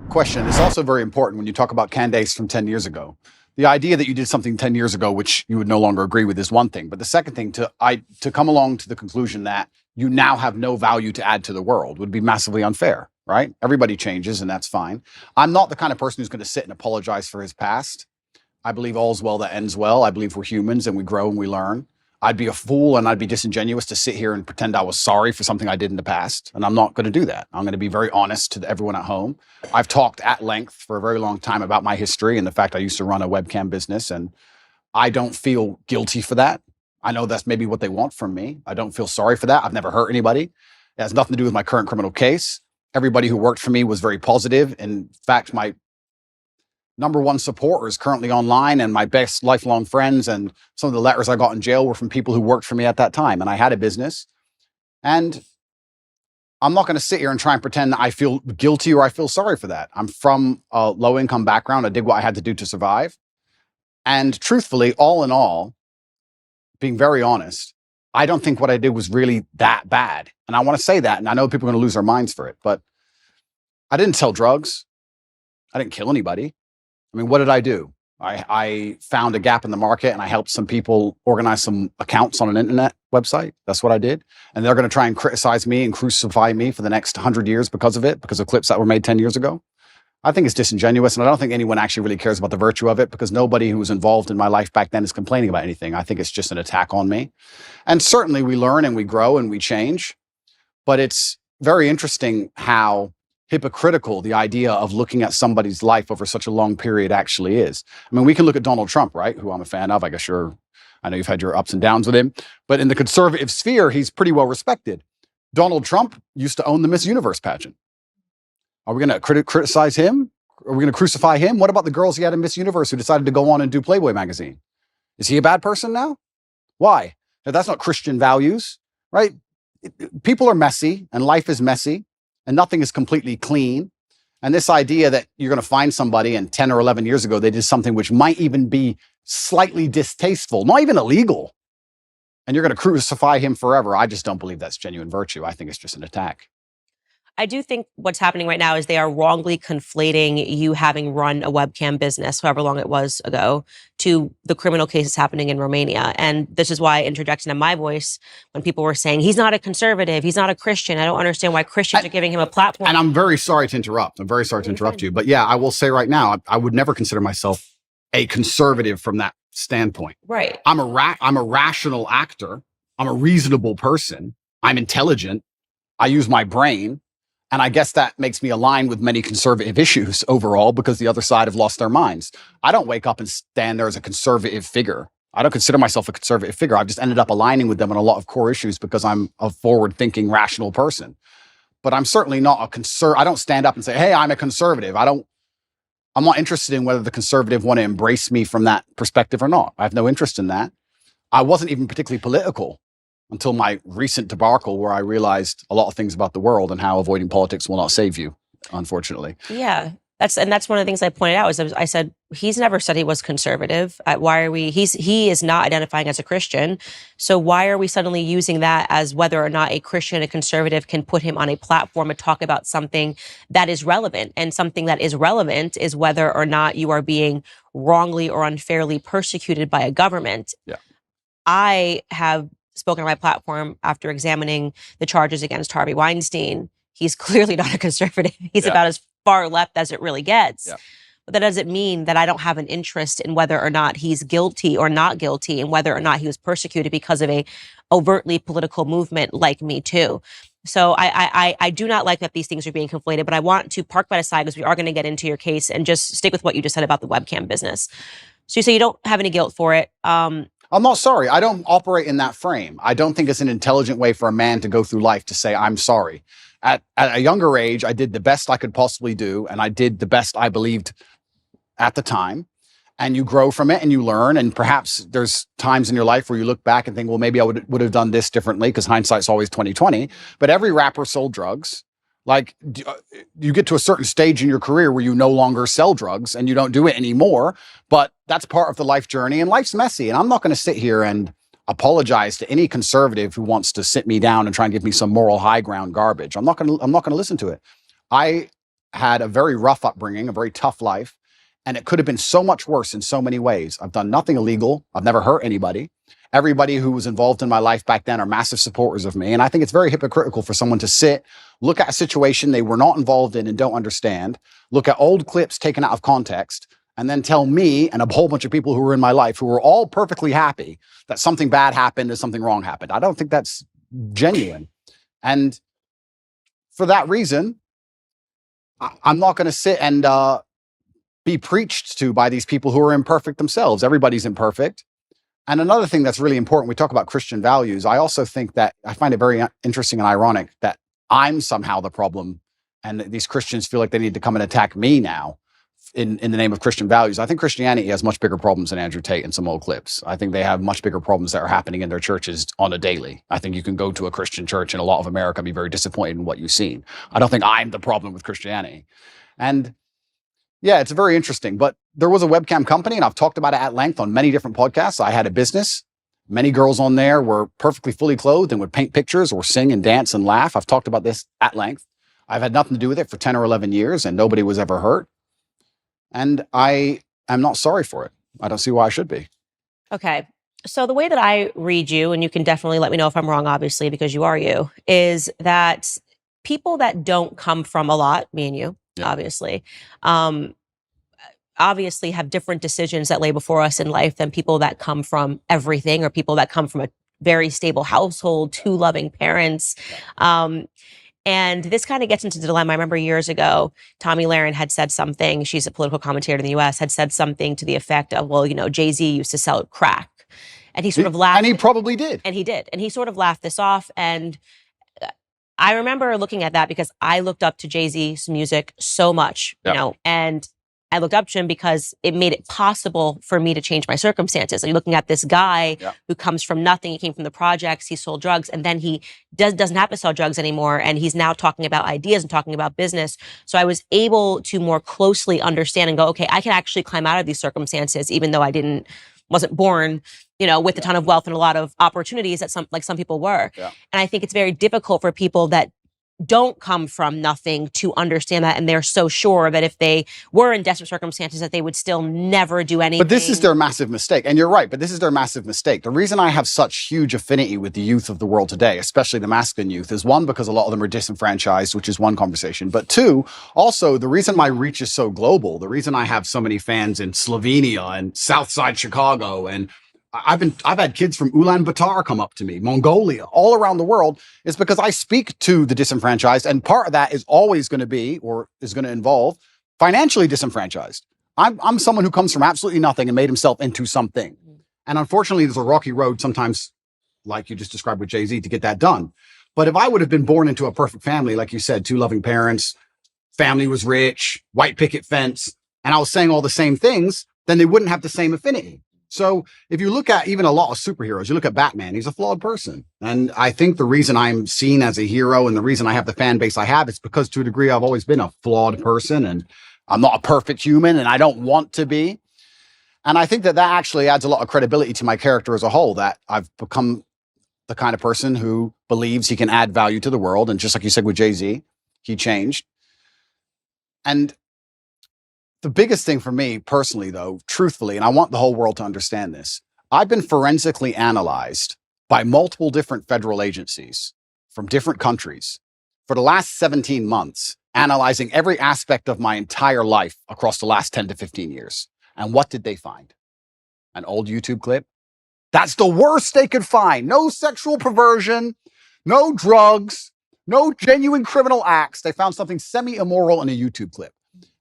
question. It's also very important when you talk about Candace from 10 years ago. The idea that you did something 10 years ago, which you would no longer agree with, is one thing. But the second thing, to come along to the conclusion that you now have no value to add to the world would be massively unfair, right? Everybody changes, and that's fine. I'm not the kind of person who's going to sit and apologize for his past. I believe all's well that ends well. I believe we're humans and we grow and we learn. I'd be a fool and I'd be disingenuous to sit here and pretend I was sorry for something I did in the past. And I'm not going to do that. I'm going to be very honest to everyone at home. I've talked at length for a very long time about my history and the fact I used to run a webcam business, and I don't feel guilty for that. I know that's maybe what they want from me. I don't feel sorry for that. I've never hurt anybody. It has nothing to do with my current criminal case. Everybody who worked for me was very positive. In fact, my number one supporters currently online and my best lifelong friends, and some of the letters I got in jail were from people who worked for me at that time. And I had a business, and I'm not going to sit here and try and pretend that I feel guilty or I feel sorry for that. I'm from a low income background. I did what I had to do to survive. And truthfully, all in all, being very honest, I don't think what I did was really that bad. And I want to say that. And I know people are going to lose their minds for it, but I didn't sell drugs. I didn't kill anybody. I mean, what did I do? I found a gap in the market and I helped some people organize some accounts on an internet website. That's what I did. And they're going to try and criticize me and crucify me for the next 100 years because of it, because of clips that were made 10 years ago. I think it's disingenuous. And I don't think anyone actually really cares about the virtue of it, because nobody who was involved in my life back then is complaining about anything. I think it's just an attack on me. And certainly we learn and we grow and we change. But it's very interesting how hypocritical the idea of looking at somebody's life over such a long period actually is. I mean, we can look at Donald Trump, right? Who I'm a fan of. I guess I know you've had your ups and downs with him, but in the conservative sphere, he's pretty well respected. Donald Trump used to own the Miss Universe pageant. Are we going to criticize him? Are we going to crucify him? What about the girls he had in Miss Universe who decided to go on and do Playboy magazine? Is he a bad person now? Why? Now, that's not Christian values, right? People are messy and life is messy. And nothing is completely clean. And this idea that you're going to find somebody and 10 or 11 years ago, they did something which might even be slightly distasteful, not even illegal, and you're going to crucify him forever. I just don't believe that's genuine virtue. I think it's just an attack. I do think what's happening right now is they are wrongly conflating you having run a webcam business, however long it was ago, to the criminal cases happening in Romania. And this is why I interjected in my voice when people were saying, he's not a conservative, he's not a Christian. I don't understand why Christians are giving him a platform. And I'm very sorry to interrupt. I'm very sorry to interrupt you. But yeah, I will say right now, I would never consider myself a conservative from that standpoint. Right. I'm a rational actor. I'm a reasonable person. I'm intelligent. I use my brain. And I guess that makes me align with many conservative issues overall, because the other side have lost their minds. I don't wake up and stand there as a conservative figure. I don't consider myself a conservative figure. I've just ended up aligning with them on a lot of core issues because I'm a forward-thinking, rational person. But I'm certainly not I don't stand up and say, hey, I'm a conservative. I'm not interested in whether the conservative want to embrace me from that perspective or not. I have no interest in that. I wasn't even particularly political until my recent debacle, where I realized a lot of things about the world and how avoiding politics will not save you, unfortunately. Yeah, that's one of the things I pointed out. I said, he's never said he was conservative. He is not identifying as a Christian. So why are we suddenly using that as whether or not a Christian, a conservative can put him on a platform and talk about something that is relevant? And something that is relevant is whether or not you are being wrongly or unfairly persecuted by a government. Yeah. I have spoken on my platform after examining the charges against Harvey Weinstein. He's clearly not a conservative. He's about as far left as it really gets. Yeah. But that doesn't mean that I don't have an interest in whether or not he's guilty or not guilty, and whether or not he was persecuted because of a overtly political movement like Me Too. So I do not like that these things are being conflated, but I want to park that aside because we are going to get into your case and just stick with what you just said about the webcam business. So you say you don't have any guilt for it. I'm not sorry. I don't operate in that frame. I don't think it's an intelligent way for a man to go through life to say, I'm sorry. At a younger age, I did the best I could possibly do, and I did the best I believed at the time. And you grow from it and you learn. And perhaps there's times in your life where you look back and think, well, maybe I would have done this differently, because hindsight's always 20/20. But every rapper sold drugs. Like, you get to a certain stage in your career where you no longer sell drugs and you don't do it anymore, but that's part of the life journey, and life's messy. And I'm not going to sit here and apologize to any conservative who wants to sit me down and try and give me some moral high ground garbage. I'm not going to listen to it. I had a very rough upbringing, a very tough life, and it could have been so much worse in so many ways. I've done nothing illegal. I've never hurt anybody. Everybody who was involved in my life back then are massive supporters of me. And I think it's very hypocritical for someone to sit, look at a situation they were not involved in and don't understand, look at old clips taken out of context, and then tell me and a whole bunch of people who were in my life who were all perfectly happy that something bad happened or something wrong happened. I don't think that's genuine. And for that reason, I'm not going to sit and be preached to by these people who are imperfect themselves. Everybody's imperfect. And another thing that's really important, we talk about Christian values. I also think that I find it very interesting and ironic that I'm somehow the problem and these Christians feel like they need to come and attack me now in the name of Christian values. I think Christianity has much bigger problems than Andrew Tate in some old clips. I think they have much bigger problems that are happening in their churches on a daily. I think you can go to a Christian church in a lot of America and be very disappointed in what you've seen. I don't think I'm the problem with Christianity. And yeah, it's very interesting. But there was a webcam company, and I've talked about it at length on many different podcasts. I had a business. Many girls on there were perfectly fully clothed and would paint pictures or sing and dance and laugh. I've talked about this at length. I've had nothing to do with it for 10 or 11 years, and nobody was ever hurt. And I am not sorry for it. I don't see why I should be. Okay. So the way that I read you, and you can definitely let me know if I'm wrong, obviously, because you are you, is that people that don't come from a lot, me and you, obviously, obviously have different decisions that lay before us in life than people that come from everything or people that come from a very stable household, two loving parents. And this kind of gets into the dilemma. I remember years ago, Tommy Lahren had said something, she's a political commentator in the US, had said something to the effect of, well, you know, Jay-Z used to sell crack. And he sort of laughed. And he probably did. And he did. And he sort of laughed this off. And I remember looking at that because I looked up to Jay-Z's music so much, you know, and I looked up to him because it made it possible for me to change my circumstances. You're looking at this guy who comes from nothing. He came from the projects. He sold drugs, and then he doesn't have to sell drugs anymore. And he's now talking about ideas and talking about business. So I was able to more closely understand and go, okay, I can actually climb out of these circumstances, even though I wasn't born, you know, with a ton of wealth and a lot of opportunities that some people were. And I think it's very difficult for people that don't come from nothing to understand that, and they're so sure that if they were in desperate circumstances that they would still never do anything. But this is their massive mistake, and you're right, but this is their massive mistake. The reason I have such huge affinity with the youth of the world today, especially the masculine youth, is one, because a lot of them are disenfranchised, which is one conversation, but two, also the reason my reach is so global, the reason I have so many fans in Slovenia and Southside Chicago, and I've had kids from Ulaanbaatar come up to me, Mongolia, all around the world, is because I speak to the disenfranchised, and part of that is always going to be, or is going to involve, financially disenfranchised. I'm someone who comes from absolutely nothing and made himself into something. And unfortunately, there's a rocky road sometimes, like you just described with Jay-Z, to get that done. But if I would have been born into a perfect family, like you said, two loving parents, family was rich, white picket fence, and I was saying all the same things, then they wouldn't have the same affinity. So if you look at even a lot of superheroes, you look at Batman, he's a flawed person. And I think the reason I'm seen as a hero and the reason I have the fan base I have is because to a degree, I've always been a flawed person and I'm not a perfect human and I don't want to be. And I think that actually adds a lot of credibility to my character as a whole, that I've become the kind of person who believes he can add value to the world. And just like you said with Jay-Z, he changed. And the biggest thing for me personally, though, truthfully, and I want the whole world to understand this, I've been forensically analyzed by multiple different federal agencies from different countries for the last 17 months, analyzing every aspect of my entire life across the last 10 to 15 years. And what did they find? An old YouTube clip? That's the worst they could find. No sexual perversion, no drugs, no genuine criminal acts. They found something semi-immoral in a YouTube clip.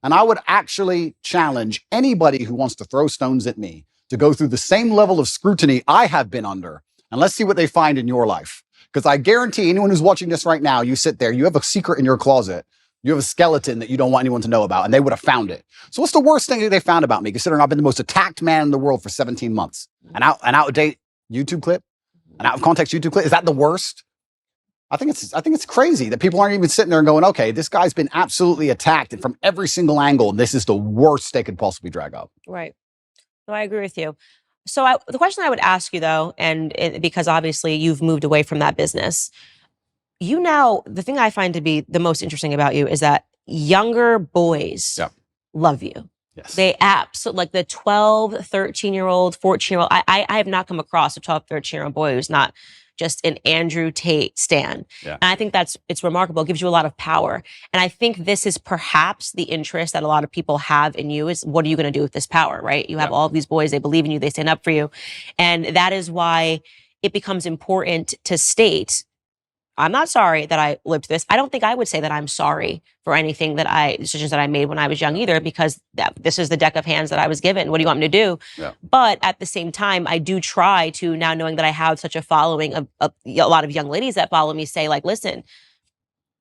And I would actually challenge anybody who wants to throw stones at me to go through the same level of scrutiny I have been under. And let's see what they find in your life. Because I guarantee anyone who's watching this right now, you sit there, you have a secret in your closet. You have a skeleton that you don't want anyone to know about, and they would have found it. So what's the worst thing that they found about me, considering I've been the most attacked man in the world for 17 months? An out-of-date YouTube clip? An out-of-context YouTube clip? Is that the worst? I think it's crazy that people aren't even sitting there and going, okay, this guy's been absolutely attacked and from every single angle, and this is the worst they could possibly drag up. Right. No, I agree with you. So the question I would ask you, though, because obviously you've moved away from that business, the thing I find to be the most interesting about you is that younger boys Yep. love you. Yes. They absolutely, like the 12, 13-year-old, 14-year-old. I have not come across a 12, 13-year-old boy who's not just an Andrew Tate stan. Yeah. And I think it's remarkable. It gives you a lot of power. And I think this is perhaps the interest that a lot of people have in you is, what are you going to do with this power, right? You have all of these boys, they believe in you, they stand up for you. And that is why it becomes important to state, I'm not sorry that I lived this. I don't think I would say that I'm sorry for anything decisions that I made when I was young either, because this is the deck of hands that I was given. What do you want me to do? Yeah. But at the same time, I do try to, now knowing that I have such a following of a lot of young ladies that follow me, say like, listen,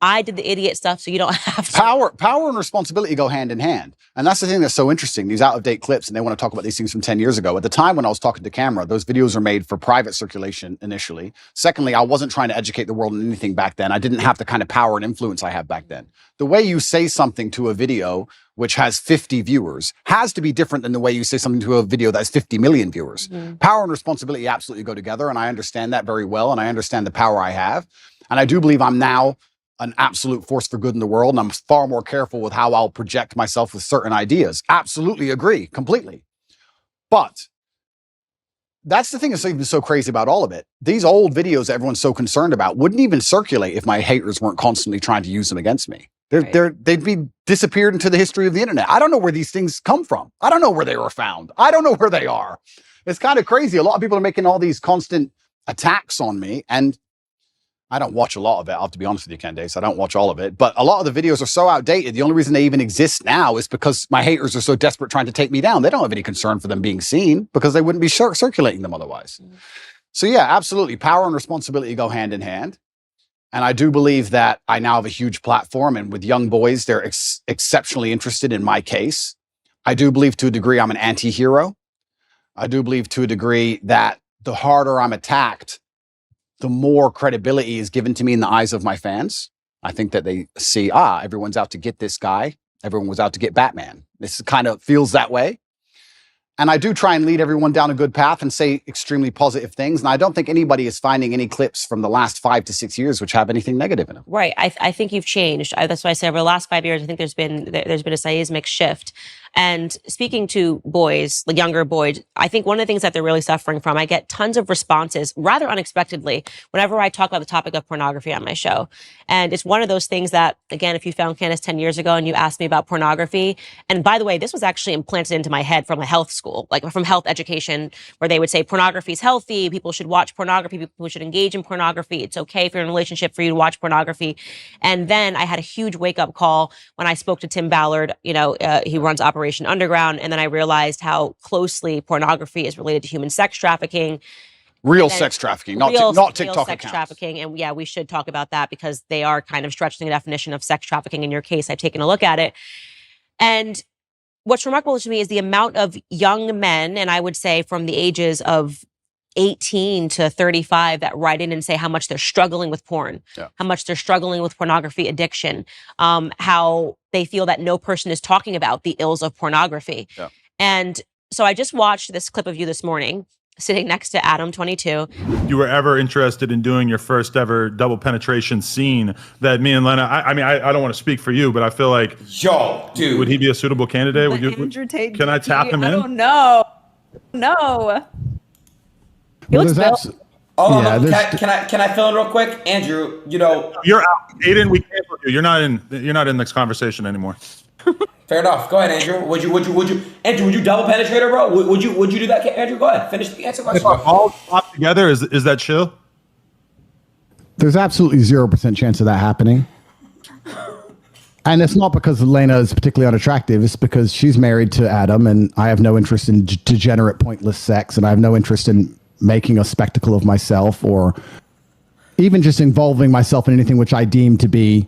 I did the idiot stuff, so you don't have to. Power and responsibility go hand in hand. And that's the thing that's so interesting. These out-of-date clips, and they want to talk about these things from 10 years ago. At the time when I was talking to camera, those videos were made for private circulation initially. Secondly, I wasn't trying to educate the world on anything back then. I didn't have the kind of power and influence I have back then. The way you say something to a video which has 50 viewers has to be different than the way you say something to a video that has 50 million viewers. Mm-hmm. Power and responsibility absolutely go together, and I understand that very well, and I understand the power I have. And I do believe I'm now an absolute force for good in the world, and I'm far more careful with how I'll project myself with certain ideas. Absolutely agree, completely. But that's the thing that's even so crazy about all of it. These old videos that everyone's so concerned about wouldn't even circulate if my haters weren't constantly trying to use them against me. They'd be disappeared into the history of the internet. I don't know where these things come from. I don't know where they were found. I don't know where they are. It's kind of crazy. A lot of people are making all these constant attacks on me, and I don't watch a lot of it. I'll have to be honest with you, Candace. I don't watch all of it. But a lot of the videos are so outdated. The only reason they even exist now is because my haters are so desperate trying to take me down. They don't have any concern for them being seen because they wouldn't be circulating them otherwise. Mm-hmm. So yeah, absolutely. Power and responsibility go hand in hand. And I do believe that I now have a huge platform. And with young boys, they're exceptionally interested in my case. I do believe to a degree I'm an anti-hero. I do believe to a degree that the harder I'm attacked, the more credibility is given to me in the eyes of my fans. I think that they see, everyone's out to get this guy. Everyone was out to get Batman. This kind of feels that way. And I do try and lead everyone down a good path and say extremely positive things. And I don't think anybody is finding any clips from the last 5 to 6 years which have anything negative in them. Right. I think you've changed. That's why I say over the last 5 years, I think there's been a seismic shift. And speaking to boys, the younger boys, I think one of the things that they're really suffering from, I get tons of responses rather unexpectedly whenever I talk about the topic of pornography on my show. And it's one of those things that, again, if you found Candace 10 years ago and you asked me about pornography, and by the way, this was actually implanted into my head from a health school, like from health education, where they would say pornography is healthy, people should watch pornography, people should engage in pornography, it's okay if you're in a relationship for you to watch pornography. And then I had a huge wake-up call when I spoke to Tim Ballard, he runs Operation Underground, and then I realized how closely pornography is related to human sex trafficking. Real sex trafficking, not TikTok real sex trafficking. And yeah, we should talk about that because they are kind of stretching the definition of sex trafficking in your case. I've taken a look at it. And what's remarkable to me is the amount of young men, and I would say from the ages of 18 to 35 that write in and say how much they're struggling with porn, how much they're struggling with pornography addiction, how they feel that no person is talking about the ills of pornography. Yeah. And so I just watched this clip of you this morning, sitting next to Adam, 22. You were ever interested in doing your first ever double penetration scene that me and Lena, I mean, I don't want to speak for you, but I feel like, yo, dude, would he be a suitable candidate? Andrew Tate. Can I tap him in? I don't know. No. He looks built. Can I fill in real quick, Andrew? You're out. Aiden, we canceled you. You're not in this conversation anymore. Fair enough. Go ahead, Andrew. Would you double penetrate her, bro? Would you do that, Andrew? Go ahead. Finish the answer question. If all pop together, is that chill? There's absolutely 0% chance of that happening. And it's not because Elena is particularly unattractive. It's because she's married to Adam, and I have no interest in degenerate, pointless sex, and I have no interest in making a spectacle of myself or even just involving myself in anything which I deem to be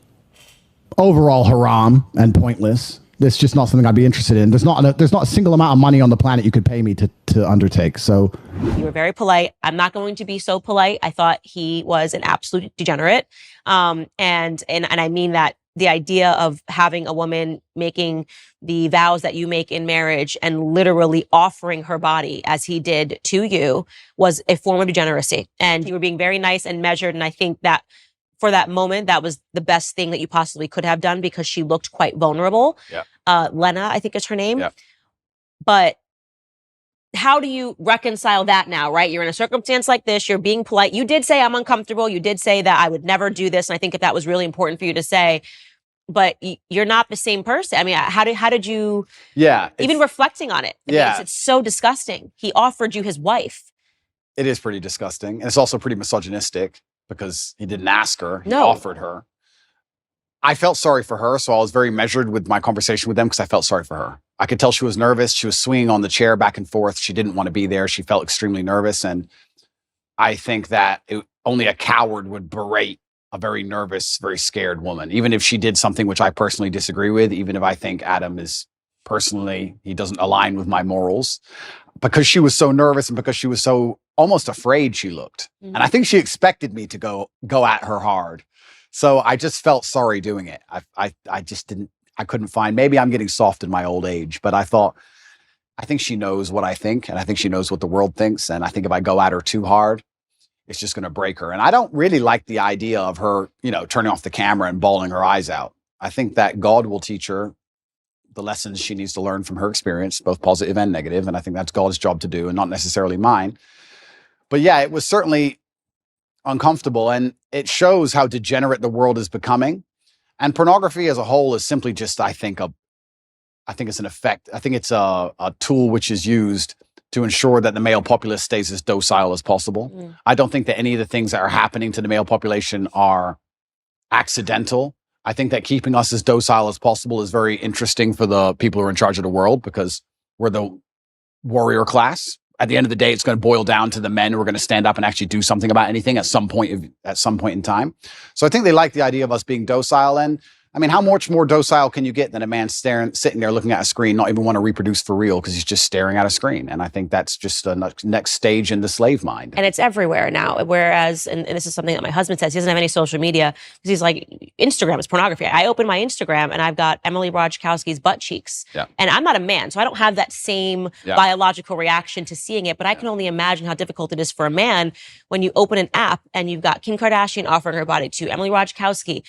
overall haram and pointless. It's just not something I'd be interested in. There's not a single amount of money on the planet you could pay me to undertake. So you were very polite. I'm not going to be so polite. I thought he was an absolute degenerate. And I mean that. The idea of having a woman making the vows that you make in marriage and literally offering her body as he did to you was a form of degeneracy. And you were being very nice and measured. And I think that for that moment, that was the best thing that you possibly could have done because she looked quite vulnerable. Yeah. Lena, I think is her name. Yeah. But how do you reconcile that now, right? You're in a circumstance like this. You're being polite. You did say I'm uncomfortable. You did say that I would never do this. And I think that was really important for you to say. But you're not the same person. I mean, how did you? Yeah. Even reflecting on it. It's so disgusting. He offered you his wife. It is pretty disgusting. And it's also pretty misogynistic because he didn't ask her. He No. offered her. I felt sorry for her, so I was very measured with my conversation with them because I felt sorry for her. I could tell she was nervous. She was swinging on the chair back and forth. She didn't want to be there. She felt extremely nervous. And I think that only a coward would berate a very nervous, very scared woman, even if she did something which I personally disagree with, even if I think Adam is personally, he doesn't align with my morals, because she was so nervous and because she was so almost afraid she looked. Mm-hmm. And I think she expected me to go at her hard. So I just felt sorry doing it. I just didn't, I couldn't find, maybe I'm getting soft in my old age, but I think she knows what I think, and I think she knows what the world thinks. And I think if I go at her too hard, it's just going to break her. And I don't really like the idea of her, turning off the camera and bawling her eyes out. I think that God will teach her the lessons she needs to learn from her experience, both positive and negative. And I think that's God's job to do and not necessarily mine. But yeah, it was certainly uncomfortable, and it shows how degenerate the world is becoming. And pornography as a whole is simply just, I think it's an effect. I think it's a tool which is used to ensure that the male populace stays as docile as possible. Mm. I don't think that any of the things that are happening to the male population are accidental. I think that keeping us as docile as possible is very interesting for the people who are in charge of the world, because we're the warrior class. At the end of the day, it's going to boil down to the men who are going to stand up and actually do something about anything at some point in time. So I think they like the idea of us being docile. And I mean, how much more docile can you get than a man sitting there looking at a screen, not even want to reproduce for real because he's just staring at a screen? And I think that's just a next stage in the slave mind. And it's everywhere now. Whereas, and this is something that my husband says, he doesn't have any social media because he's like, Instagram is pornography. I open my Instagram and I've got Emily Ratajkowski's butt cheeks. Yeah. And I'm not a man, so I don't have that same biological reaction to seeing it. But I can only imagine how difficult it is for a man when you open an app and you've got Kim Kardashian offering her body to Emily Ratajkowski.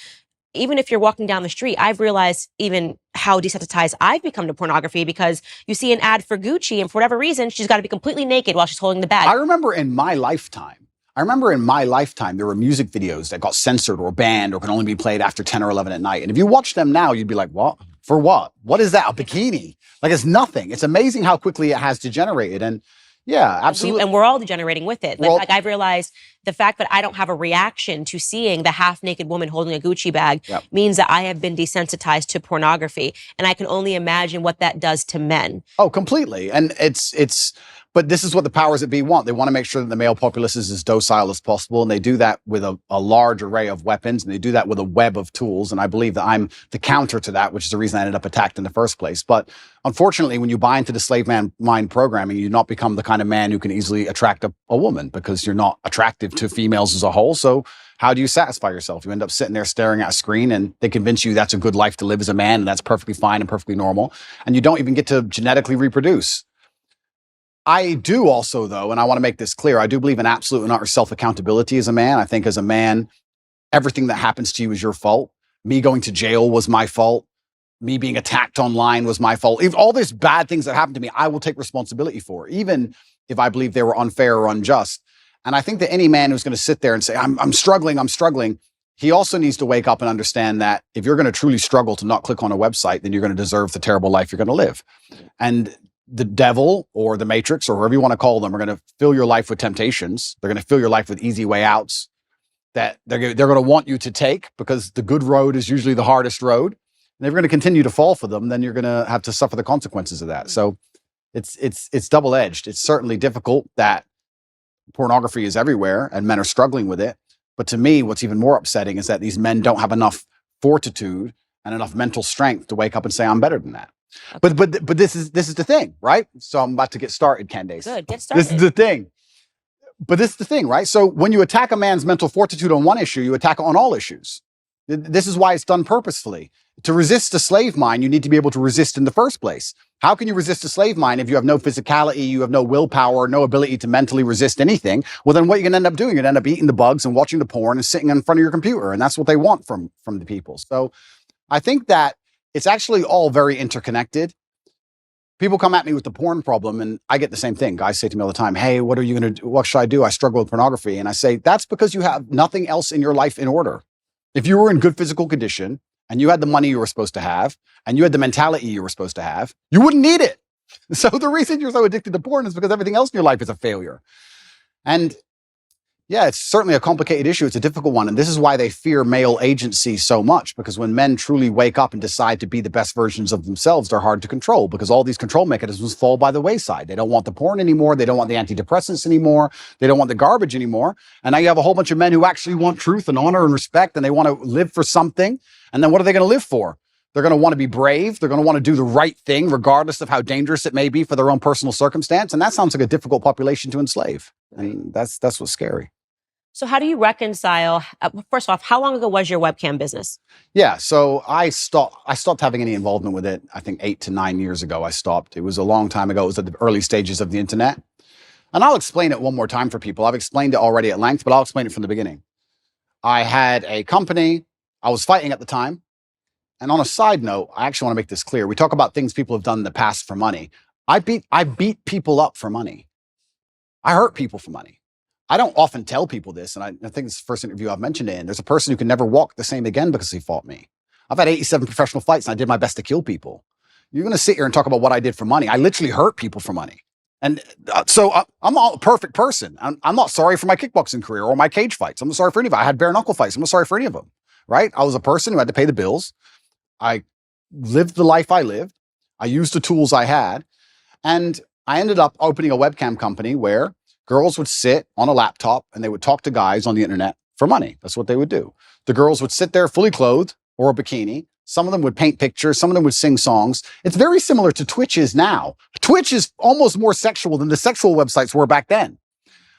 Even if you're walking down the street, I've realized even how desensitized I've become to pornography, because you see an ad for Gucci and for whatever reason, she's got to be completely naked while she's holding the bag. I remember in my lifetime, there were music videos that got censored or banned or can only be played after 10 or 11 at night. And if you watch them now, you'd be like, what? For what? What is that? A bikini? Like, it's nothing. It's amazing how quickly it has degenerated. And yeah, absolutely. And we're all degenerating with it. Like I've realized the fact that I don't have a reaction to seeing the half-naked woman holding a Gucci bag means that I have been desensitized to pornography. And I can only imagine what that does to men. Oh, completely. And but this is what the powers that be want. They want to make sure that the male populace is as docile as possible. And they do that with a large array of weapons. And they do that with a web of tools. And I believe that I'm the counter to that, which is the reason I ended up attacked in the first place. But unfortunately, when you buy into the slave mind programming, you not become the kind of man who can easily attract a woman, because you're not attractive to females as a whole. So how do you satisfy yourself? You end up sitting there staring at a screen, and they convince you that's a good life to live as a man, and that's perfectly fine and perfectly normal. And you don't even get to genetically reproduce. I do also, though, and I want to make this clear, I do believe in absolute and utter self-accountability as a man. I think as a man, everything that happens to you is your fault. Me going to jail was my fault. Me being attacked online was my fault. If all these bad things that happened to me, I will take responsibility for, even if I believe they were unfair or unjust. And I think that any man who's going to sit there and say, I'm struggling, he also needs to wake up and understand that if you're going to truly struggle to not click on a website, then you're going to deserve the terrible life you're going to live. And the devil or the matrix or whoever you want to call them are going to fill your life with temptations. They're going to fill your life with easy way outs that they're going to want you to take, because the good road is usually the hardest road. And if you're going to continue to fall for them, then you're going to have to suffer the consequences of that. So it's double-edged. It's certainly difficult that pornography is everywhere and men are struggling with it. But to me, what's even more upsetting is that these men don't have enough fortitude and enough mental strength to wake up and say, I'm better than that. Okay. But this is the thing, right? So I'm about to get started, Candace. Good, get started. This is the thing. But this is the thing, right? So when you attack a man's mental fortitude on one issue, you attack it on all issues. This is why it's done purposefully. to resist a slave mine, you need to be able to resist in the first place. How can you resist a slave mine if you have no physicality, you have no willpower, no ability to mentally resist anything? Well, then what you're going to end up doing, you're going to end up eating the bugs and watching the porn and sitting in front of your computer. And that's what they want from the people. So I think that it's actually all very interconnected. People come at me with the porn problem and I get the same thing. Guys say to me all the time, hey, what are you going to do? What should I do? I struggle with pornography. And I say, that's because you have nothing else in your life in order. If you were in good physical condition and you had the money you were supposed to have and you had the mentality you were supposed to have, you wouldn't need it. So the reason you're so addicted to porn is because everything else in your life is a failure. And yeah, it's certainly a complicated issue. It's a difficult one. And this is why they fear male agency so much, because when men truly wake up and decide to be the best versions of themselves, they're hard to control because all these control mechanisms fall by the wayside. They don't want the porn anymore. They don't want the antidepressants anymore. They don't want the garbage anymore. And now you have a whole bunch of men who actually want truth and honor and respect, and they want to live for something. And then what are they going to live for? They're going to want to be brave. They're going to want to do the right thing, regardless of how dangerous it may be for their own personal circumstance. And that sounds like a difficult population to enslave. And that's what's scary. So how do you reconcile, first off, how long ago was your webcam business? Yeah, so I stopped having any involvement with it. I think 8 to 9 years ago, I stopped. It was a long time ago. It was at the early stages of the internet. And I'll explain it one more time for people. I've explained it already at length, but I'll explain it from the beginning. I had a company. I was fighting at the time. And on a side note, I actually want to make this clear. We talk about things people have done in the past for money. I beat people up for money. I hurt people for money. I don't often tell people this, and I think it's the first interview I've mentioned it in. There's a person who can never walk the same again because he fought me. I've had 87 professional fights, and I did my best to kill people. You're going to sit here and talk about what I did for money. I literally hurt people for money. And I'm not a perfect person. I'm not sorry for my kickboxing career or my cage fights. I'm not sorry for any of it. I had bare knuckle fights. I'm not sorry for any of them, right? I was a person who had to pay the bills. I lived the life I lived. I used the tools I had. And I ended up opening a webcam company where girls would sit on a laptop and they would talk to guys on the internet for money. That's what they would do. The girls would sit there fully clothed or a bikini. Some of them would paint pictures. Some of them would sing songs. It's very similar to Twitch is now. Twitch is almost more sexual than the sexual websites were back then.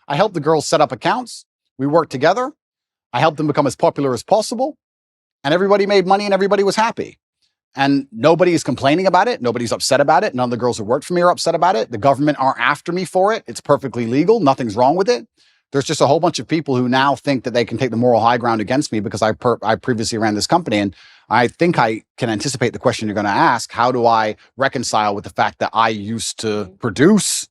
I helped the girls set up accounts. We worked together. I helped them become as popular as possible. And everybody made money and everybody was happy. And nobody is complaining about it. Nobody's upset about it. None of the girls who worked for me are upset about it. The government aren't after me for it. It's perfectly legal. Nothing's wrong with it. There's just a whole bunch of people who now think that they can take the moral high ground against me because I previously ran this company. And I think I can anticipate the question you're going to ask. How do I reconcile with the fact that I used to produce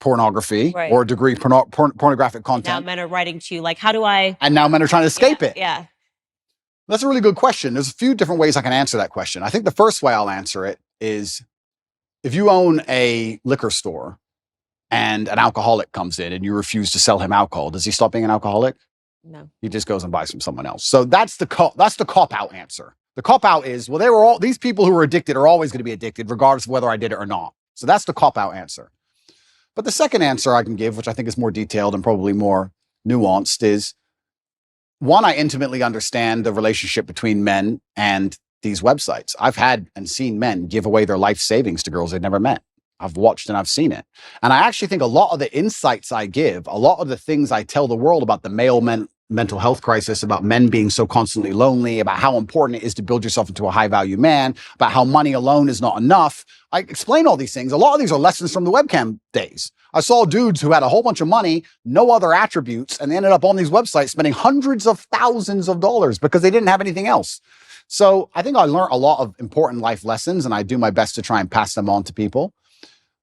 pornography or degree pornographic content? Now men are writing to you like, how do I? And now men are trying to escape it. Yeah. That's a really good question. There's a few different ways I can answer that question. I think the first way I'll answer it is if you own a liquor store and an alcoholic comes in and you refuse to sell him alcohol, does he stop being an alcoholic? No. He just goes and buys from someone else. So that's the cop-out answer. The cop-out is, well, these people who are addicted are always going to be addicted regardless of whether I did it or not. So that's the cop-out answer. But the second answer I can give, which I think is more detailed and probably more nuanced, is one, I intimately understand the relationship between men and these websites. I've had and seen men give away their life savings to girls they've never met. I've watched and I've seen it. And I actually think a lot of the insights I give, a lot of the things I tell the world about the male mental health crisis, about men being so constantly lonely, about how important it is to build yourself into a high value man, about how money alone is not enough. I explain all these things. A lot of these are lessons from the webcam days. I saw dudes who had a whole bunch of money, no other attributes, and they ended up on these websites spending hundreds of thousands of dollars because they didn't have anything else. So I think I learned a lot of important life lessons, and I do my best to try and pass them on to people.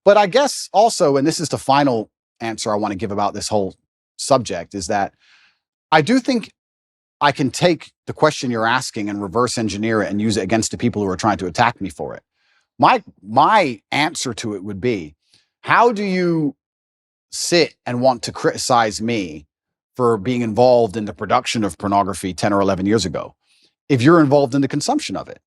But I guess also, and this is the final answer I want to give about this whole subject, is that I do think I can take the question you're asking and reverse engineer it and use it against the people who are trying to attack me for it. My answer to it would be, how do you sit and want to criticize me for being involved in the production of pornography 10 or 11 years ago if you're involved in the consumption of it?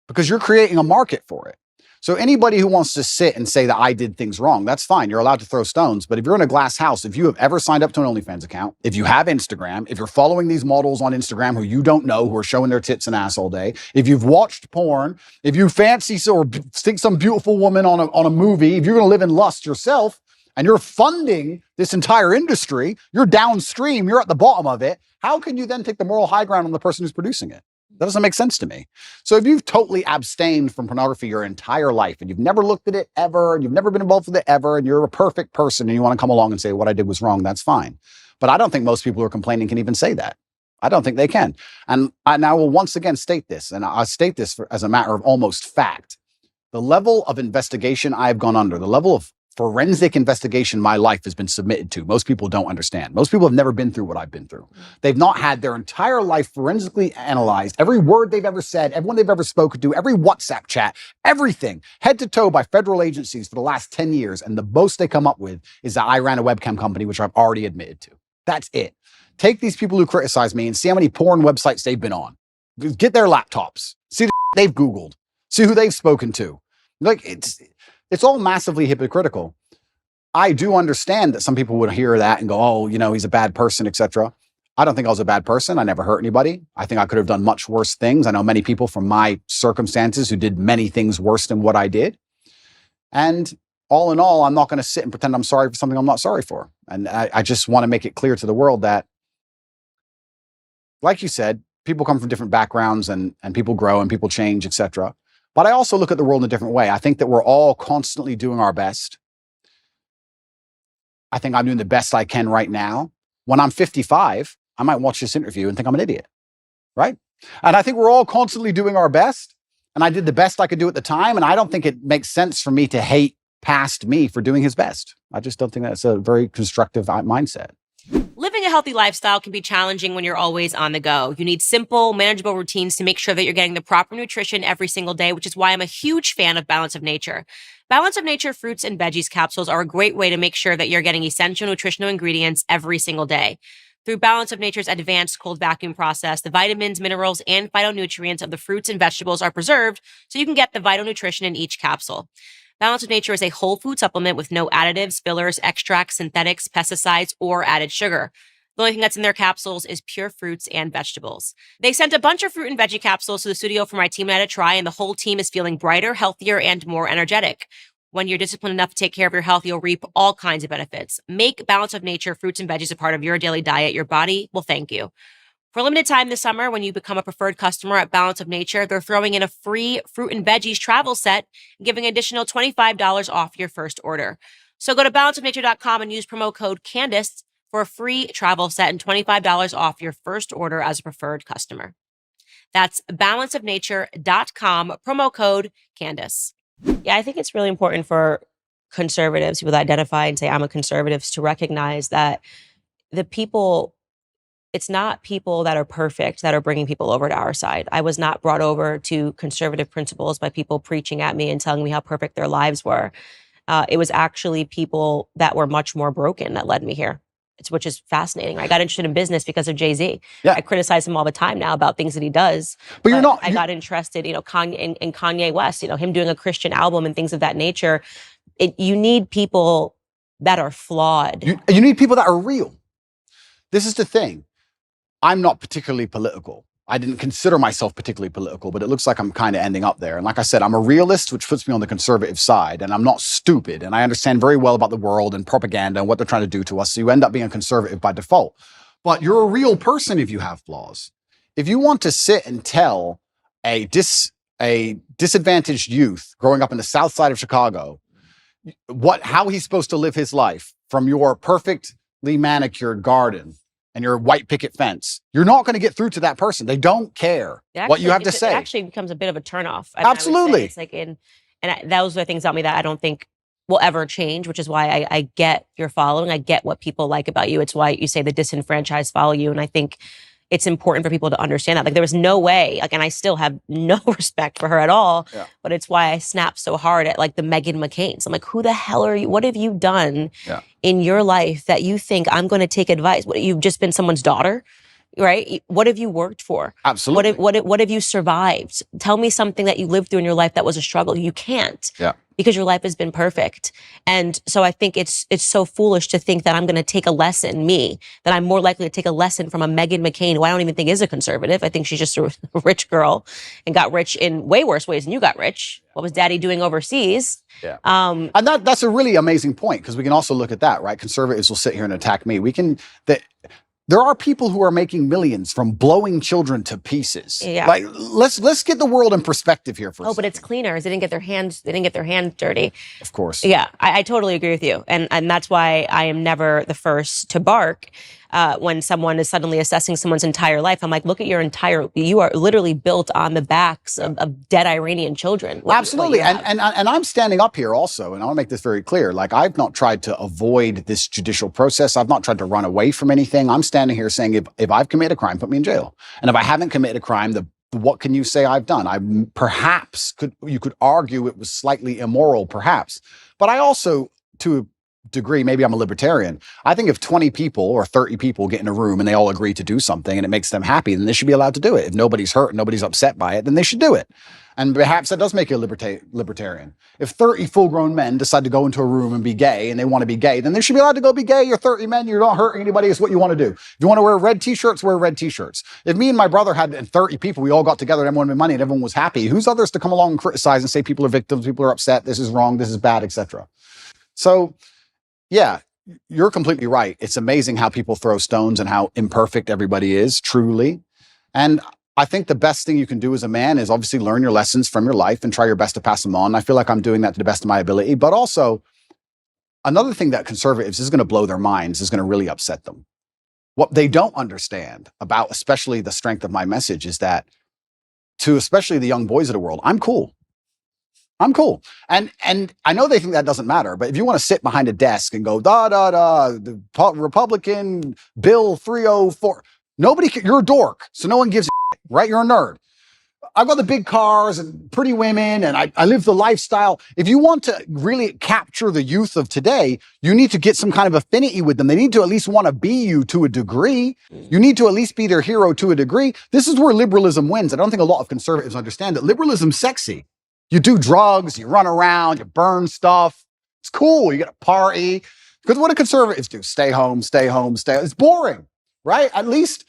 Because you're creating a market for it. So anybody who wants to sit and say that I did things wrong, that's fine. You're allowed to throw stones. But if you're in a glass house, if you have ever signed up to an OnlyFans account, if you have Instagram, if you're following these models on Instagram who you don't know, who are showing their tits and ass all day, if you've watched porn, if you fancy or think some beautiful woman on a movie, if you're going to live in lust yourself and you're funding this entire industry, you're downstream, you're at the bottom of it. How can you then take the moral high ground on the person who's producing it? That doesn't make sense to me. So if you've totally abstained from pornography your entire life and you've never looked at it ever, and you've never been involved with it ever, and you're a perfect person and you want to come along and say what I did was wrong, that's fine. But I don't think most people who are complaining can even say that. I don't think they can. And I will once again state this, and I state this as a matter of almost fact. The level of investigation I've gone under, the level of forensic investigation my life has been submitted to, most people don't understand. Most people have never been through what I've been through. They've not had their entire life forensically analyzed, every word they've ever said, everyone they've ever spoken to, every WhatsApp chat, everything, head to toe by federal agencies for the last 10 years. And the most they come up with is that I ran a webcam company, which I've already admitted to. That's it. Take these people who criticize me and see how many porn websites they've been on. Get their laptops, see the they've Googled, see who they've spoken to. Like, it's all massively hypocritical. I do understand that some people would hear that and go, oh, you know, he's a bad person, etc. I don't think I was a bad person. I never hurt anybody. I think I could have done much worse things. I know many people from my circumstances who did many things worse than what I did. And all in all, I'm not going to sit and pretend I'm sorry for something I'm not sorry for. And I just want to make it clear to the world that, like you said, people come from different backgrounds and people grow and people change, etc. But I also look at the world in a different way. I think that we're all constantly doing our best. I think I'm doing the best I can right now. When I'm 55, I might watch this interview and think I'm an idiot, right? And I think we're all constantly doing our best. And I did the best I could do at the time. And I don't think it makes sense for me to hate past me for doing his best. I just don't think that's a very constructive mindset. Living a healthy lifestyle can be challenging when you're always on the go. You need simple, manageable routines to make sure that you're getting the proper nutrition every single day, which is why I'm a huge fan of Balance of Nature. Balance of Nature fruits and veggies capsules are a great way to make sure that you're getting essential nutritional ingredients every single day. Through Balance of Nature's advanced cold vacuum process, the vitamins, minerals, and phytonutrients of the fruits and vegetables are preserved so you can get the vital nutrition in each capsule. Balance of Nature is a whole food supplement with no additives, fillers, extracts, synthetics, pesticides, or added sugar. The only thing that's in their capsules is pure fruits and vegetables. They sent a bunch of fruit and veggie capsules to the studio for my team and I to try, and the whole team is feeling brighter, healthier, and more energetic. When you're disciplined enough to take care of your health, you'll reap all kinds of benefits. Make Balance of Nature fruits and veggies a part of your daily diet. Your body will thank you. For a limited time this summer, when you become a preferred customer at Balance of Nature, they're throwing in a free fruit and veggies travel set and giving an additional $25 off your first order. So go to balanceofnature.com and use promo code Candace for a free travel set and $25 off your first order as a preferred customer. That's balanceofnature.com, promo code Candace. Yeah, I think it's really important for conservatives, people that identify and say, I'm a conservative, to recognize that the people, it's not people that are perfect that are bringing people over to our side. I was not brought over to conservative principles by people preaching at me and telling me how perfect their lives were. It was actually people that were much more broken that led me here. Which is fascinating. I got interested in business because of Jay-Z. Yeah. I criticize him all the time now about things that he does. But you're not. I got interested, in Kanye West, him doing a Christian album and things of that nature. You need people that are flawed. You need people that are real. This is the thing. I'm not particularly political. I didn't consider myself particularly political, but it looks like I'm kind of ending up there. And like I said, I'm a realist, which puts me on the conservative side, and I'm not stupid. And I understand very well about the world and propaganda and what they're trying to do to us. So you end up being a conservative by default. But you're a real person if you have flaws. If you want to sit and tell a disadvantaged youth growing up in the south side of Chicago how he's supposed to live his life from your perfectly manicured garden and your white picket fence, you're not going to get through to that person. They don't care what you have to say. It actually becomes a bit of a turnoff. Absolutely. It's like those are things about me that I don't think will ever change, which is why I get your following. I get what people like about you. It's why you say the disenfranchised follow you. And I think it's important for people to understand that. Like, there was no way, and I still have no respect for her at all, but it's why I snapped so hard at the Meghan McCains. I'm like, who the hell are you? What have you done in your life that you think I'm going to take advice? What, you've just been someone's daughter, right? What have you worked for? Absolutely. What have you survived? Tell me something that you lived through in your life that was a struggle. You can't. Yeah. Because your life has been perfect. And so I think it's so foolish to think that I'm going to take a lesson, that I'm more likely to take a lesson from a Meghan McCain, who I don't even think is a conservative. I think she's just a rich girl and got rich in way worse ways than you got rich. What was daddy doing overseas? Yeah. And that's a really amazing point, because we can also look at that, right? Conservatives will sit here and attack me. there are people who are making millions from blowing children to pieces. Yeah. Like, let's get the world in perspective here for a Oh, but second. it's cleaners. They didn't get their hands dirty. Of course. Yeah, I totally agree with you. And that's why I am never the first to bark when someone is suddenly assessing someone's entire life. I'm like, look at you are literally built on the backs of dead Iranian children. Absolutely. And I'm standing up here also, and I want to make this very clear. Like, I've not tried to avoid this judicial process. I've not tried to run away from anything. I'm standing here saying, if I've committed a crime, put me in jail. And if I haven't committed a crime, what can you say I've done? You could argue it was slightly immoral, perhaps. But I also, to a degree, maybe I'm a libertarian. I think if 20 people or 30 people get in a room and they all agree to do something and it makes them happy, then they should be allowed to do it. If nobody's hurt, nobody's upset by it, then they should do it. And perhaps that does make you a libertarian. If 30 full-grown men decide to go into a room and be gay and they want to be gay, then they should be allowed to go be gay. You're 30 men, you're not hurting anybody, it's what you want to do. If you want to wear red t-shirts, wear red t-shirts. If me and my brother had 30 people, we all got together and everyone made money and everyone was happy, who's others to come along and criticize and say people are victims, people are upset, this is wrong, this is bad, etc. So, yeah, you're completely right. It's amazing how people throw stones and how imperfect everybody is, truly. And I think the best thing you can do as a man is obviously learn your lessons from your life and try your best to pass them on. I feel like I'm doing that to the best of my ability. But also, another thing that conservatives is going to blow their minds, is going to really upset them. What they don't understand about especially the strength of my message is that to especially the young boys of the world, I'm cool. I'm cool. And I know they think that doesn't matter, but if you want to sit behind a desk and go, the Republican Bill 304, you're a dork. So no one gives a shit, right? You're a nerd. I've got the big cars and pretty women and I live the lifestyle. If you want to really capture the youth of today, you need to get some kind of affinity with them. They need to at least want to be you to a degree. You need to at least be their hero to a degree. This is where liberalism wins. I don't think a lot of conservatives understand that liberalism's sexy. You do drugs, you run around, you burn stuff. It's cool. You get a party. Because what do conservatives do? Stay home, stay home, stay home. It's boring, right? At least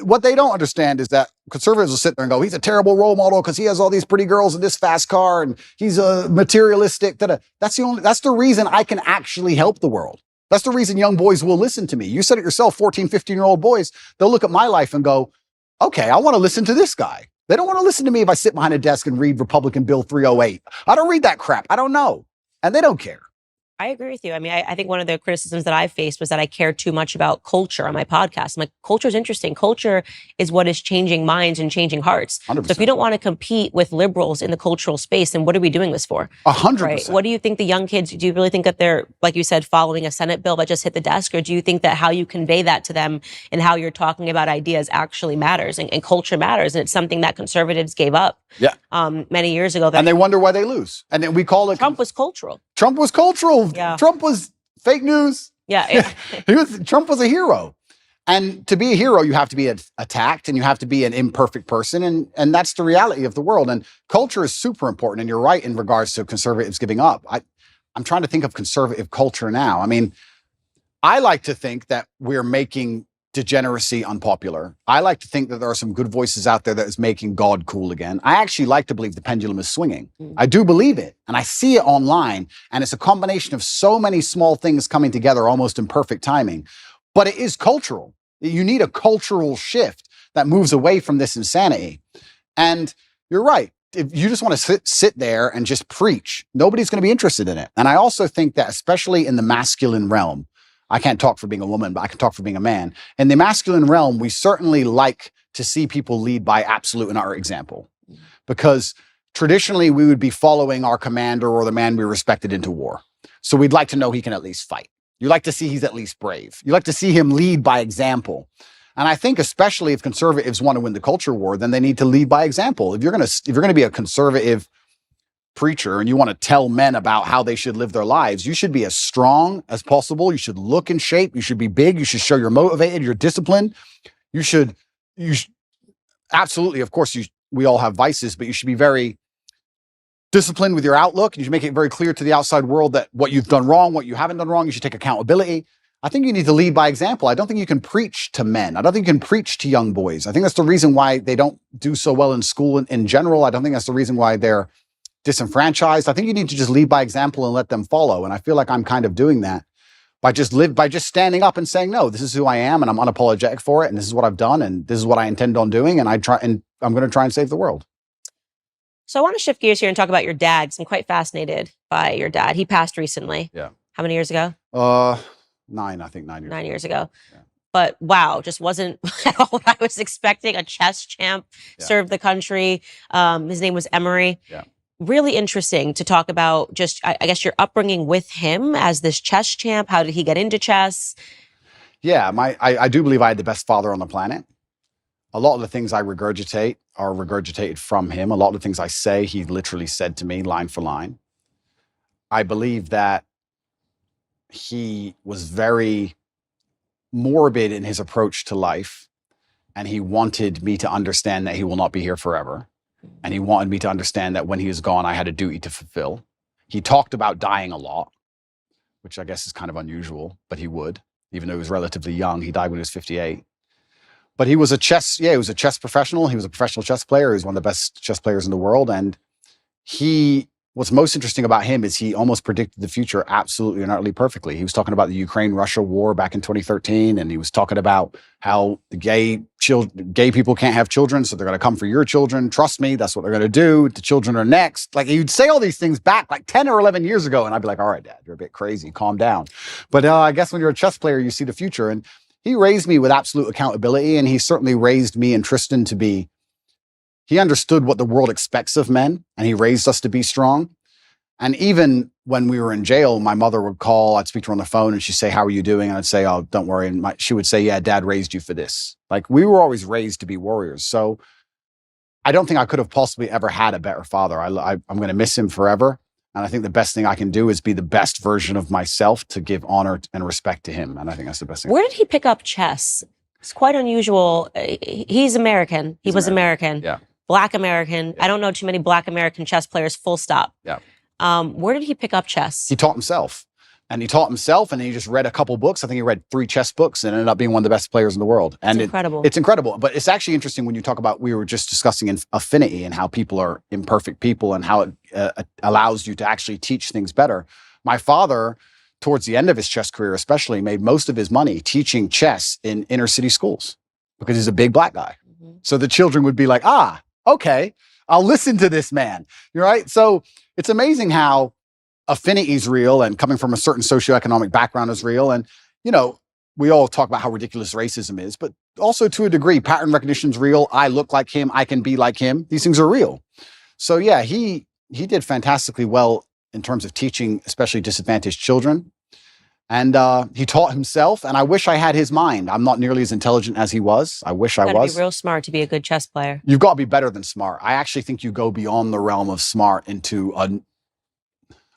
what they don't understand is that conservatives will sit there and go, he's a terrible role model because he has all these pretty girls in this fast car and he's a materialistic. That's the reason I can actually help the world. That's the reason young boys will listen to me. You said it yourself, 14, 15-year-old boys, they'll look at my life and go, okay, I want to listen to this guy. They don't want to listen to me if I sit behind a desk and read Republican Bill 308. I don't read that crap. I don't know. And they don't care. I agree with you. I mean, I think one of the criticisms that I faced was that I care too much about culture on my podcast. I'm like, culture is interesting. Culture is what is changing minds and changing hearts. 100%. So if you don't want to compete with liberals in the cultural space, then what are we doing this for? 100%. Right? What do you think the young kids, do you really think that they're, like you said, following a Senate bill that just hit the desk? Or do you think that how you convey that to them and how you're talking about ideas actually matters and culture matters? And it's something that conservatives gave up many years ago. And they wonder why they lose. And then we call it... Trump was cultural. Trump was cultural. Yeah. Trump was fake news. Yeah. Trump was a hero. And to be a hero, you have to be attacked and you have to be an imperfect person. And that's the reality of the world. And culture is super important. And you're right in regards to conservatives giving up. I'm trying to think of conservative culture now. I mean, I like to think that we're making degeneracy unpopular. I like to think that there are some good voices out there that is making God cool again. I actually like to believe the pendulum is swinging. I do believe it. And I see it online. And it's a combination of so many small things coming together almost in perfect timing. But it is cultural. You need a cultural shift that moves away from this insanity. And you're right. If you just want to sit there and just preach, nobody's going to be interested in it. And I also think that especially in the masculine realm, I can't talk for being a woman, but I can talk for being a man. In the masculine realm, we certainly like to see people lead by absolute and utter example. Because traditionally, we would be following our commander or the man we respected into war. So we'd like to know he can at least fight. You like to see he's at least brave. You like to see him lead by example. And I think especially if conservatives want to win the culture war, then they need to lead by example. If you're going to be a conservative preacher and you want to tell men about how they should live their lives, you should be as strong as possible. You should look in shape. You should be big. You should show you're motivated, you're disciplined. You should absolutely, of course, we all have vices, but you should be very disciplined with your outlook. You should make it very clear to the outside world that what you've done wrong, what you haven't done wrong, you should take accountability. I think you need to lead by example. I don't think you can preach to men. I don't think you can preach to young boys. I think that's the reason why they don't do so well in school in general. I don't think that's the reason why they're disenfranchised. I think you need to just lead by example and let them follow. And I feel like I'm kind of doing that. by just standing up and saying, no, this is who I am, and I'm unapologetic for it, and this is what I've done, and this is what I intend on doing, and I'm going to try and save the world. So I want to shift gears here and talk about your dad, because I'm quite fascinated by your dad. He passed recently. Yeah. How many years ago? 9 years. 9 years ago. Yeah. But wow, just wasn't at all what I was expecting. A chess champ, served the country. His name was Emery. Yeah. Really interesting to talk about just, I guess, your upbringing with him as this chess champ. How did he get into chess? Yeah, I do believe I had the best father on the planet. A lot of the things I regurgitate are regurgitated from him. A lot of the things I say, he literally said to me line for line. I believe that he was very morbid in his approach to life, and he wanted me to understand that he will not be here forever, and he wanted me to understand that when he is gone, I had a duty to fulfill. He talked about dying a lot, which I guess is kind of unusual, but he would, even though he was relatively young. He died when he was 58. But he was a chess professional. He was a professional chess player. He was one of the best chess players in the world, and what's most interesting about him is he almost predicted the future absolutely and utterly perfectly. He was talking about the Ukraine-Russia war back in 2013, and he was talking about how the gay people can't have children, so they're going to come for your children. Trust me, that's what they're going to do. The children are next. Like, he'd say all these things back like 10 or 11 years ago, and I'd be like, all right, Dad, you're a bit crazy. Calm down. But I guess when you're a chess player, you see the future. And he raised me with absolute accountability, and he certainly raised me and Tristan to be. He understood what the world expects of men, and he raised us to be strong. And even when we were in jail, my mother would call, I'd speak to her on the phone, and she'd say, how are you doing? And I'd say, oh, don't worry. And she would say, yeah, Dad raised you for this. Like, we were always raised to be warriors. So I don't think I could have possibly ever had a better father. I'm going to miss him forever. And I think the best thing I can do is be the best version of myself to give honor and respect to him. And I think that's the best thing. Where did he pick up chess? It's quite unusual. He's American. He was American. Yeah. Black American. Yeah. I don't know too many Black American chess players, full stop. Yeah. Where did he pick up chess? He taught himself. And he just read a couple books. I think he read 3 chess books and ended up being one of the best players in the world. And incredible. It's incredible. But it's actually interesting when you talk about, we were just discussing affinity and how people are imperfect people and how it allows you to actually teach things better. My father, towards the end of his chess career especially, made most of his money teaching chess in inner city schools because he's a big Black guy. Mm-hmm. So the children would be like, okay, I'll listen to this man. You're right. So it's amazing how affinity is real, and coming from a certain socioeconomic background is real. And, we all talk about how ridiculous racism is, but also to a degree, pattern recognition is real. I look like him. I can be like him. These things are real. So yeah, he did fantastically well in terms of teaching, especially disadvantaged children. And he taught himself, and I wish I had his mind. I'm not nearly as intelligent as he was. I wish I was. You gotta be real smart to be a good chess player. You've got to be better than smart. I actually think you go beyond the realm of smart into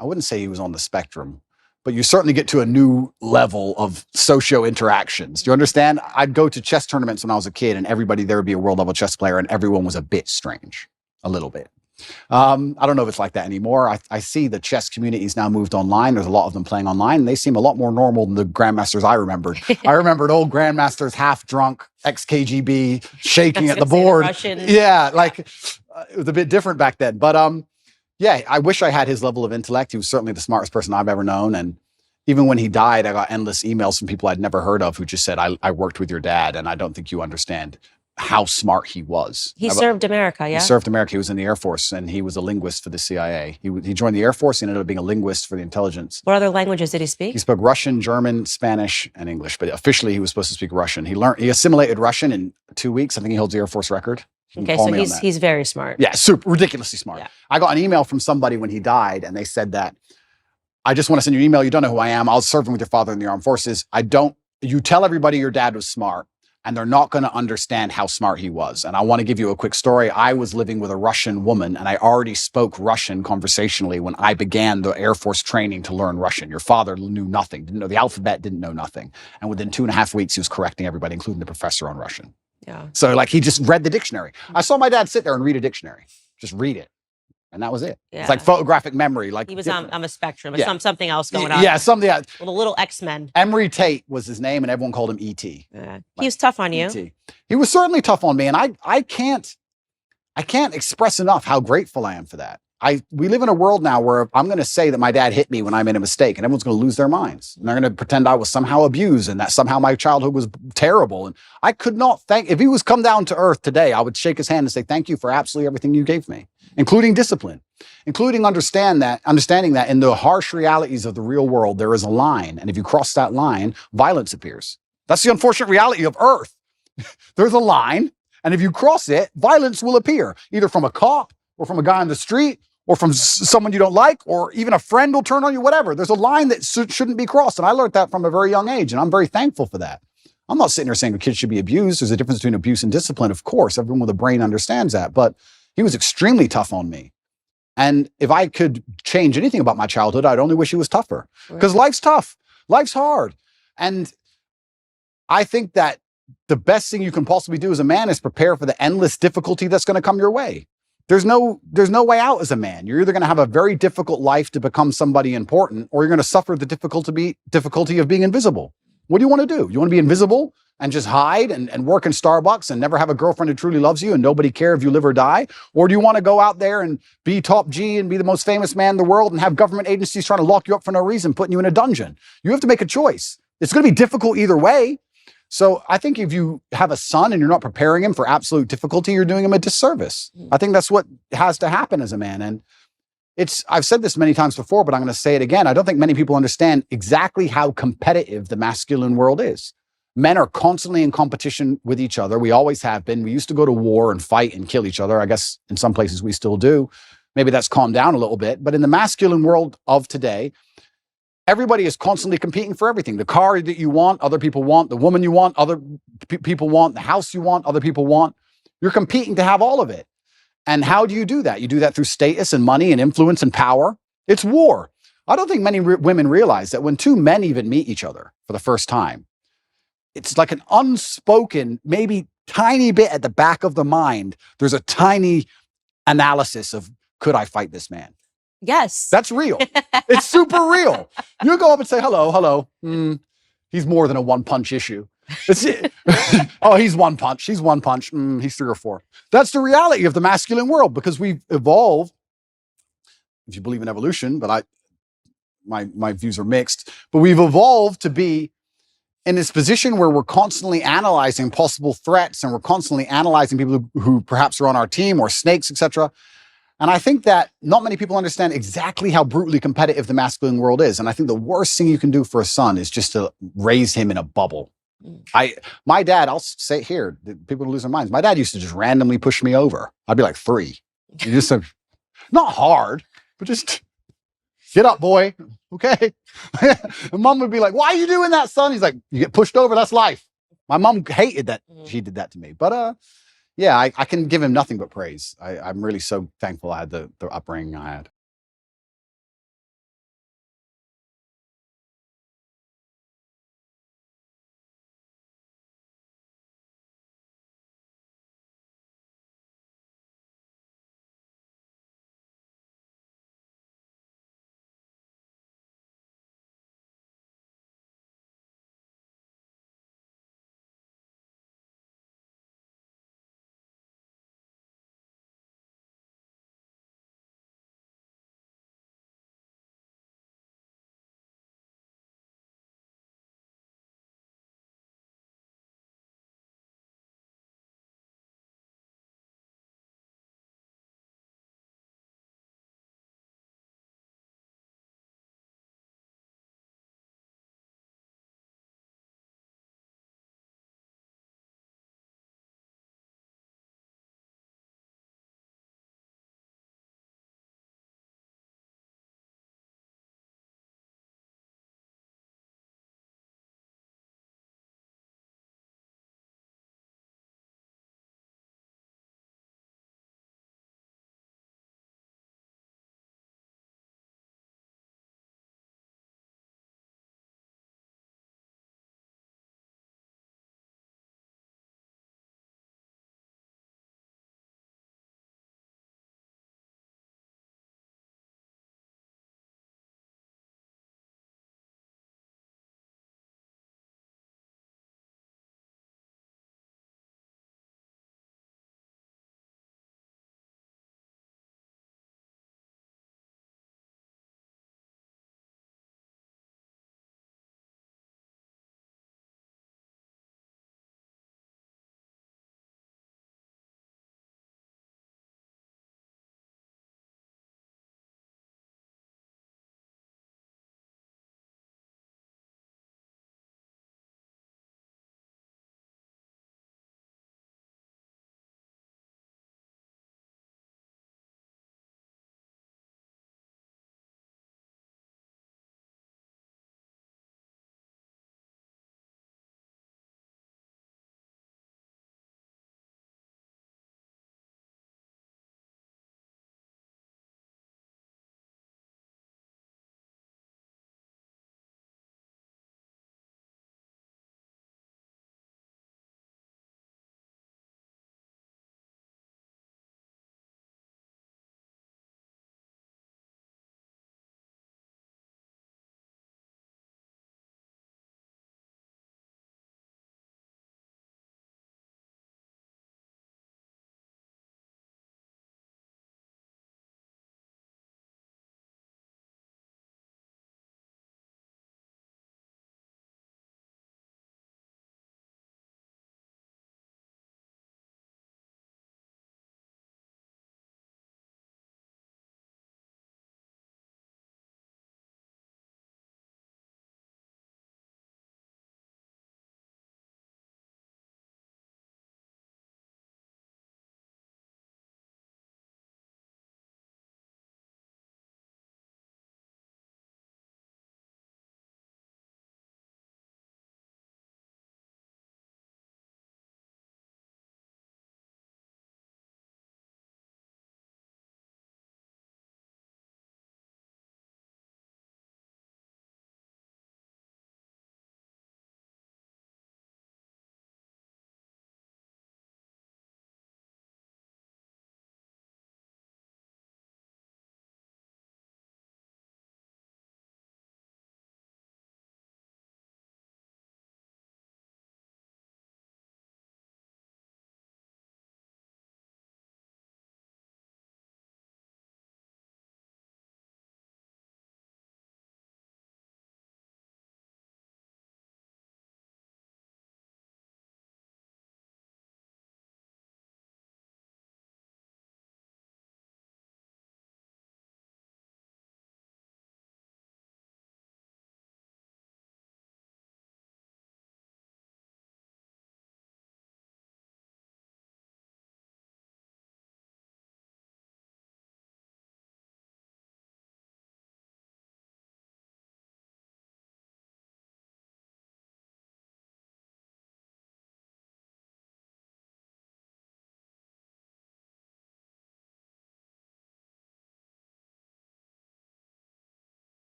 I wouldn't say he was on the spectrum, but you certainly get to a new level of socio interactions. Do you understand? I'd go to chess tournaments when I was a kid, and everybody there would be a world level chess player, and everyone was a bit strange, a little bit. I don't know if it's like that anymore. I see the chess communities now moved online. There's a lot of them playing online, and they seem a lot more normal than the grandmasters I remembered. I remembered old grandmasters, half drunk, ex-KGB, shaking at the board. Yeah, like it was a bit different back then. But yeah, I wish I had his level of intellect. He was certainly the smartest person I've ever known. And even when he died, I got endless emails from people I'd never heard of who just said, I worked with your dad, and I don't think you understand how smart he was. He served America, yeah? He served America. He was in the Air Force, and he was a linguist for the CIA. He joined the Air Force and ended up being a linguist for the intelligence. What other languages did he speak? He spoke Russian, German, Spanish, and English. But officially, he was supposed to speak Russian. He assimilated Russian in 2 weeks. I think he holds the Air Force record. Okay, so he's very smart. Yeah, super ridiculously smart. Yeah. I got an email from somebody when he died, and they said that, I just want to send you an email. You don't know who I am. I was serving with your father in the armed forces. You tell everybody your dad was smart, and they're not going to understand how smart he was. And I want to give you a quick story. I was living with a Russian woman, and I already spoke Russian conversationally when I began the Air Force training to learn Russian. Your father knew nothing, didn't know the alphabet, didn't know nothing. And within 2.5 weeks, he was correcting everybody, including the professor on Russian. Yeah. So like he just read the dictionary. I saw my dad sit there and read a dictionary, just read it. And that was it. Yeah. It's like photographic memory. Like he was on a spectrum. Yeah. Something else going on. Yeah, something else. Little X-Men. Andrew Tate was his name, and everyone called him E.T. Yeah. He was tough on you. E.T. He was certainly tough on me, and I can't express enough how grateful I am for that. we live in a world now where I'm going to say that my dad hit me when I made a mistake, and everyone's going to lose their minds. And they're going to pretend I was somehow abused and that somehow my childhood was terrible. And I could not if he was come down to earth today, I would shake his hand and say, thank you for absolutely everything you gave me, including discipline, including understanding that in the harsh realities of the real world, there is a line. And if you cross that line, violence appears. That's the unfortunate reality of earth. There's a line. And if you cross it, violence will appear, either from a cop or from a guy on the street or from someone you don't like, or even a friend will turn on you, whatever. There's a line that shouldn't be crossed. And I learned that from a very young age, and I'm very thankful for that. I'm not sitting here saying a kid should be abused. There's a difference between abuse and discipline. Of course, everyone with a brain understands that. But he was extremely tough on me. And if I could change anything about my childhood, I'd only wish he was tougher. Because life's tough. Life's hard. And I think that the best thing you can possibly do as a man is prepare for the endless difficulty that's going to come your way. There's no way out as a man. You're either going to have a very difficult life to become somebody important, or you're going to suffer the difficulty of being invisible. What do you want to do? You want to be invisible and just hide and work in Starbucks and never have a girlfriend who truly loves you and nobody care if you live or die? Or do you want to go out there and be top G and be the most famous man in the world and have government agencies trying to lock you up for no reason, putting you in a dungeon? You have to make a choice. It's going to be difficult either way. So I think if you have a son and you're not preparing him for absolute difficulty, you're doing him a disservice. I think that's what has to happen as a man. And I've said this many times before, but I'm going to say it again. I don't think many people understand exactly how competitive the masculine world is. Men are constantly in competition with each other. We always have been. We used to go to war and fight and kill each other. I guess in some places we still do. Maybe that's calmed down a little bit. But in the masculine world of today, everybody is constantly competing for everything. The car that you want, other people want. The woman you want, other people want. The house you want, other people want. You're competing to have all of it. And how do you do that? You do that through status and money and influence and power. It's war. I don't think many women realize that when two men even meet each other for the first time, it's like an unspoken, maybe tiny bit at the back of the mind. There's a tiny analysis of, could I fight this man? Yes. That's real. It's super real. You go up and say, hello. He's more than a one-punch issue. Oh, he's one punch. He's one punch. He's 3 or 4. That's the reality of the masculine world, because we've evolved, if you believe in evolution, but my views are mixed, but we've evolved to be in this position where we're constantly analyzing possible threats, and we're constantly analyzing people who perhaps are on our team or snakes, etc. And I think that not many people understand exactly how brutally competitive the masculine world is. And I think the worst thing you can do for a son is just to raise him in a bubble. My dad, I'll say it here, people lose their minds. My dad used to just randomly push me over. I'd be like 3. You just said, not hard, but just get up, boy. Okay. And mom would be like, why are you doing that, son? He's like, you get pushed over. That's life. My mom hated that she did that to me. But yeah, I can give him nothing but praise. I'm really so thankful I had the upbringing I had.